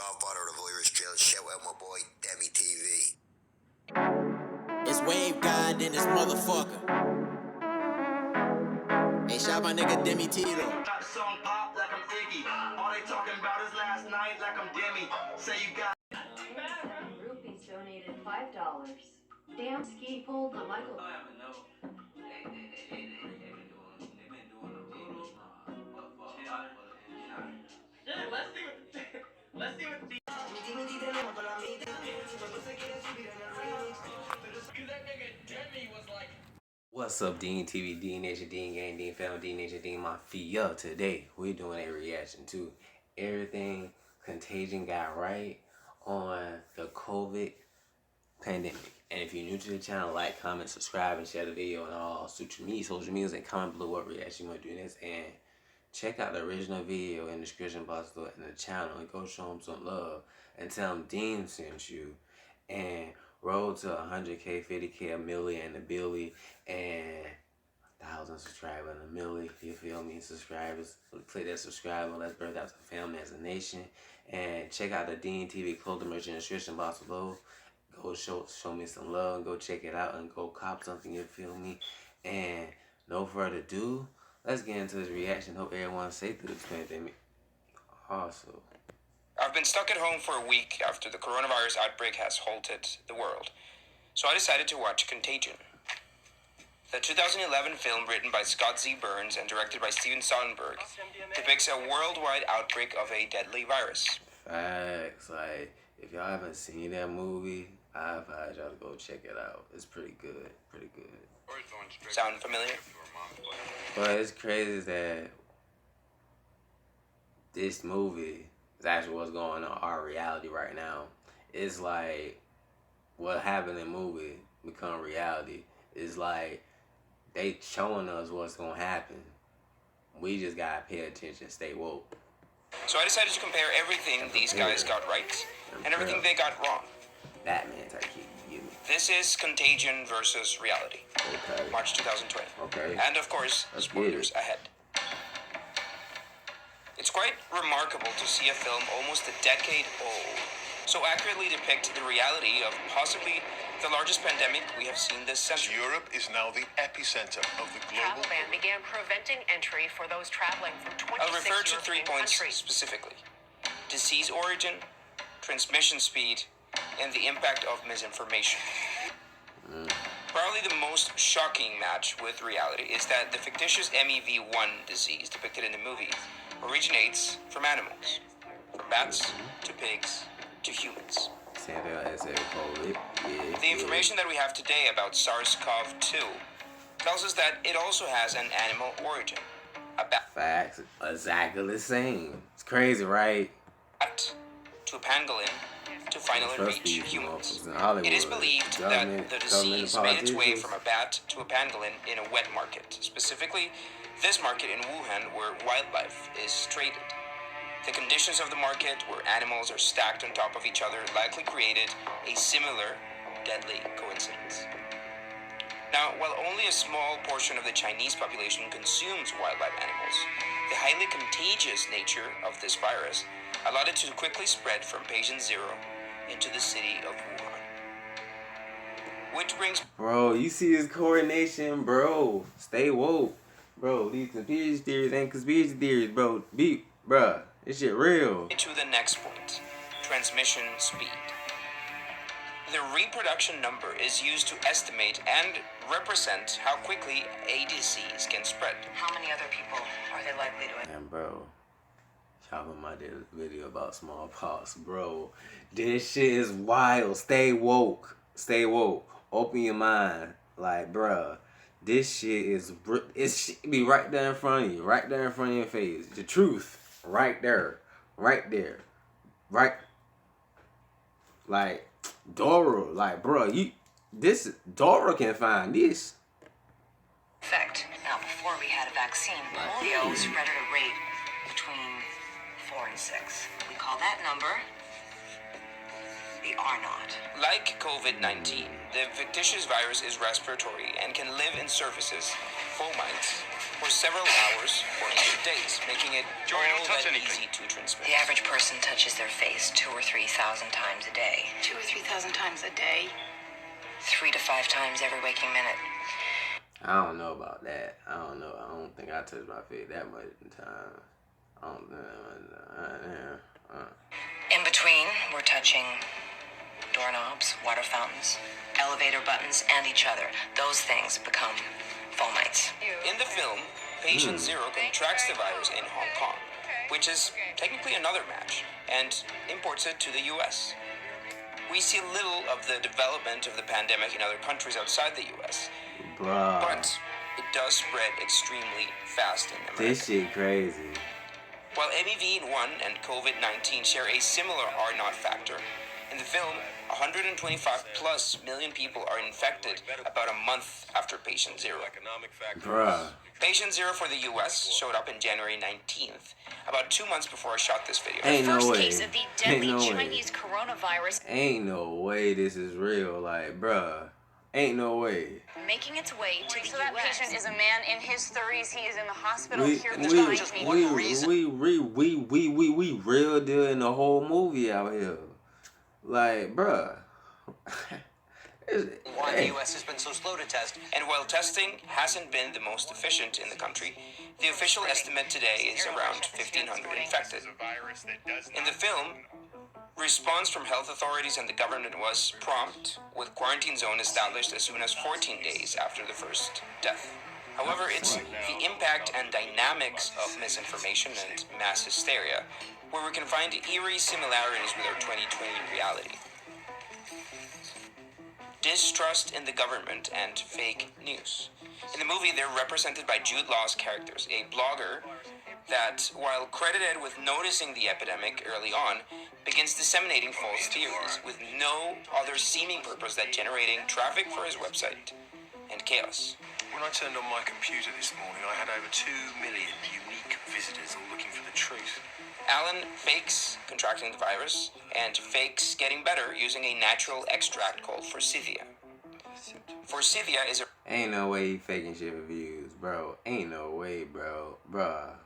Godfather of the virus drill. Shout out my boy, DEMEGODTV. It's Wave God in this motherfucker. Hey, shout my nigga Demi T though. Got the song pop like I'm Iggy. All they talking about is last night like I'm Demi. Say you got. Groupies donated $5. Damn ski pulled the Michael. Let's see what the What's up, Dean TV, Dean Nation, Dean Gang, Dean Family, Dean Nation, Dean Mafia. Today, we're doing a reaction to everything Contagion got right on the COVID pandemic. And if you're new to the channel, like, comment, subscribe, and share the video on all social medias, and comment below what reaction you want to do this. And check out the original video in the description box below in the channel and go show them some love and tell them Dean sent you. And road to 100K, 50K, a million, a billion, and 1,000 subscribers, and a million, you feel me, subscribers. Click that subscribe button. Let's birth out the family as a nation. And check out the Dean TV clothing merch in the description box below. Go show me some love and go check it out and go cop something, you feel me. And no further ado, let's get into this reaction. Hope everyone's safe through this pandemic. Also, I've been stuck at home for a week after the coronavirus outbreak has halted the world, so I decided to watch Contagion. The 2011 film, written by Scott Z. Burns and directed by Steven Soderbergh, depicts a worldwide outbreak of a deadly virus. facts. Like, if y'all haven't seen that movie, I advise y'all to go check it out. It's pretty good, pretty good. Sound familiar? But it's crazy that this movie is actually what's going on our reality right now. It's like what happened in the movie become reality. It's like they showing us what's gonna happen. We just gotta pay attention, stay woke. So I decided to compare everything these guys got right and everything they got wrong. Batman type shit, you get me? This is Contagion versus reality. Okay. March 2020. Okay. And of course, spoilers ahead. It's quite remarkable to see a film almost a decade old so accurately depict the reality of possibly the largest pandemic we have seen this century. Europe is now the epicenter of the global... Travel ban began preventing entry for those traveling from 26 I'll refer to 3 European points countries. specifically: disease origin, transmission speed, and the impact of misinformation. Probably the most shocking match with reality is that the fictitious MEV1 disease depicted in the movie originates from animals, from bats to pigs to humans. The information that we have today about SARS-CoV-2 tells us that it also has an animal origin. A bat Facts, exactly the same. It's crazy, right? to a pangolin to finally Trust reach these humans. motherfuckers in Hollywood. It is believed that the disease made its way from a bat to a pangolin in a wet market, specifically this market in Wuhan where wildlife is traded. The conditions of the market, where animals are stacked on top of each other, likely created a similar deadly coincidence. Now, while only a small portion of the Chinese population consumes wildlife animals, the highly contagious nature of this virus allowed it to quickly spread from patient zero into the city of Wuhan. Which brings... Bro, you see his coordination, bro. Stay woke. Bro, these conspiracy theories ain't conspiracy theories, bro. Bruh, this shit real. To the next point, transmission speed. The reproduction number is used to estimate and represent how quickly a disease can spread. How many other people are they likely to... And bro, y'all in my video about smallpox, bro. This shit is wild. Stay woke. Stay woke. Open your mind. Like, bruh, this shit is... It should be right there in front of you. Right there in front of your face. The truth. Right there. Right there. Right. Like, Dora. Like, bro, Dora can find this. Effect. Now, before we had a vaccine, polio spread at a rate between 4 and 6. We call that number the R0. Like COVID-19, the fictitious virus is respiratory and can live in surfaces, fomites, for several hours or even days, making it Joey, don't all touch that anything. easy to transmit. The average person touches their face 2,000 or 3,000 times a day. 2,000 or 3,000 times a day? 3 to 5 times every waking minute. I don't know about that. I don't know. I don't think I touch my face that much in time. I don't think In between, we're touching doorknobs, water fountains, elevator buttons, and each other. Those things become fomites. In the film, Patient Zero contracts the virus in Hong Kong, which is technically another match, and imports it to the US. We see little of the development of the pandemic in other countries outside the US, Bruh. but it does spread extremely fast in America. This shit crazy. While MEV1 and COVID-19 share a similar R0 factor, in the film, 125 plus million people are infected about a month after Patient Zero. Bruh. Patient Zero for the US showed up in January 19th, about 2 months before I shot this video. Ain't no First way. case of the deadly Ain't no way. Chinese coronavirus Ain't no way this is real. Like, bruh. Ain't no way. making its way to the So that U.S. patient is a man in his 30s. He is in the hospital We here we behind me. we real deal in the whole movie out here. Like, bruh. Why the U.S. has been so slow to test. And while testing hasn't been the most efficient in the country, the official estimate today is around 1,500 infected. In the film, response from health authorities and the government was prompt, with quarantine zone established as soon as 14 days after the first death. However, it's the impact and dynamics of misinformation and mass hysteria where we can find eerie similarities with our 2020 reality. Distrust in the government and fake news. In the movie, they're represented by Jude Law's characters, a blogger that, while credited with noticing the epidemic early on, begins disseminating false theories with no other seeming purpose than generating traffic for his website and chaos. When I turned on my computer this morning, I had over 2 million unique visitors all looking for the truth. Alan fakes contracting the virus and fakes getting better using a natural extract called Forsythia. Forsythia is a Ain't no way he faking shit for views, bro. Ain't no way, bro. Bruh.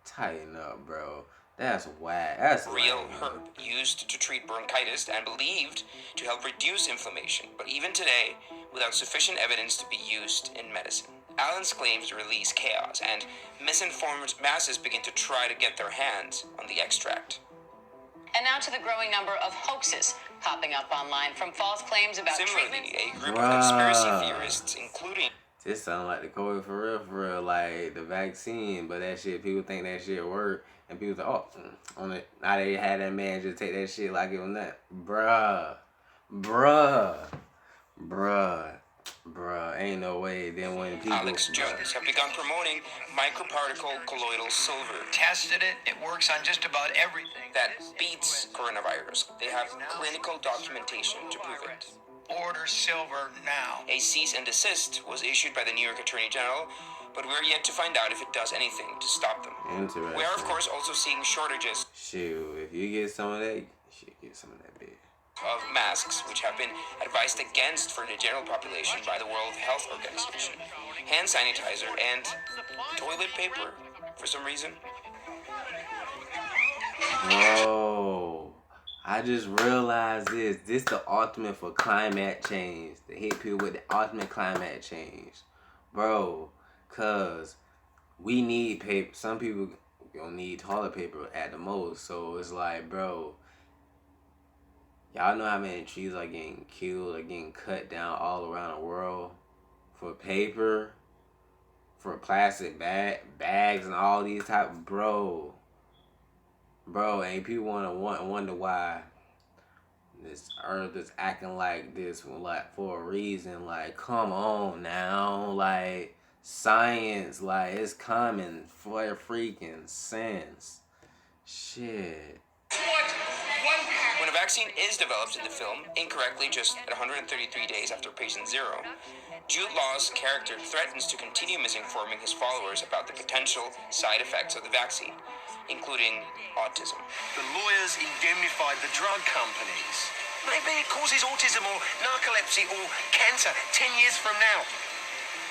Tighten up, bro. That's whack. That's real lame. herb used to treat bronchitis and believed to help reduce inflammation, but even today, without sufficient evidence to be used in medicine. Alan's claims release chaos, and misinformed masses begin to try to get their hands on the extract. And now to the growing number of hoaxes popping up online from false claims about treatments. Similarly, a group of conspiracy theorists, including This sound like the COVID for real, like the vaccine, but that shit, people think that shit work, and people say, oh, on it, now they had that man just take that shit like it was that. Bruh, ain't no way. Then when people, Alex Jones have begun promoting microparticle colloidal silver Tested it. It works on just about everything. that beats coronavirus. They have clinical documentation to prove it. Order silver now. A cease and desist was issued by the New York Attorney General, but we're yet to find out if it does anything to stop them. interesting. We are, of course, also seeing shortages Shoot, if you get some of that, you should get some of that bitch. of masks, which have been advised against for the general population by the World Health Organization, hand sanitizer, and toilet paper for some reason. Bro, I just realized this. This the ultimate for climate change. To hit people with the ultimate climate change. Bro, cause we need paper. Some people gonna need toilet paper at the most. So it's like, bro, y'all know how many trees are getting killed or getting cut down all around the world for paper, for plastic bags and all these type, bro, and people wonder why this earth is acting like this, like for a reason. Like, come on now, like science, like it's common for freaking sense. Shit. When a vaccine is developed in the film, incorrectly just at 133 days after patient zero, Jude Law's character threatens to continue misinforming his followers about the potential side effects of the vaccine, including autism. The lawyers indemnified the drug companies. Maybe it causes autism or narcolepsy or cancer 10 years from now.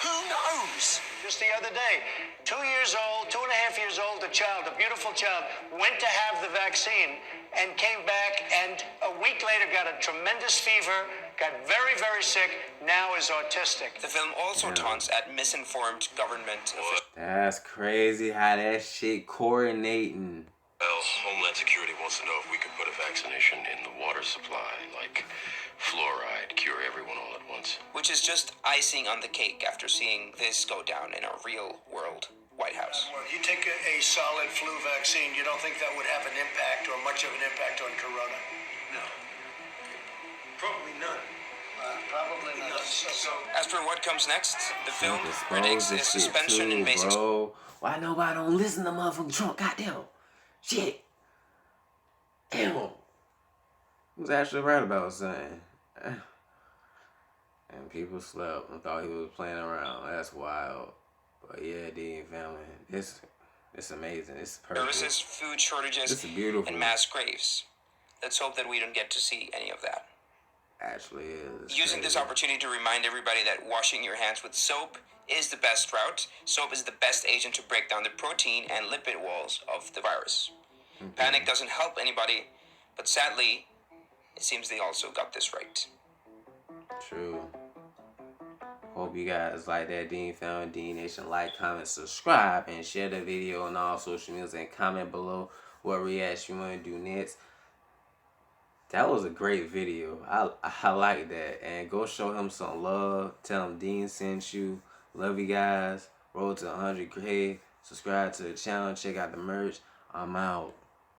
Who knows? Just the other day, 2 years old, 2.5 years old, a child, a beautiful child, went to have the vaccine and came back and a week later got a tremendous fever, got very, very sick, now is autistic. The film also taunts at misinformed government officials. That's crazy how that shit coordinating. Well, Homeland Security wants to know if we could put a vaccination in the water supply, like fluoride, cure everyone all at once. Which is just icing on the cake after seeing this go down in a real world White House. Well, you take a solid flu vaccine, you don't think that would have an impact or much of an impact on corona? No. Probably none. Probably not. As for what comes next, the film Expose predicts a this shit suspension too, in basic bro. Why nobody don't listen to motherfucking Trump? Goddamn. Shit. Damn. Who's actually right about something? And people slept and thought he was playing around. That's wild. But yeah, Dean family, it's amazing. It's perfect. services, food shortages, This is beautiful. and mass graves. Let's hope that we don't get to see any of that. Actually is. Using this opportunity to remind everybody that washing your hands with soap is the best route. Soap is the best agent to break down the protein and lipid walls of the virus. Panic doesn't help anybody, but sadly, it seems they also got this right. True. Hope you guys like that Dean Family, Dean Nation. Like, comment, subscribe, and share the video on all social media. And comment below what reaction you want to do next. That was a great video. I like that. And go show him some love. Tell him Dean sent you. Love you guys. Roll to 100K. Subscribe to the channel. Check out the merch. I'm out.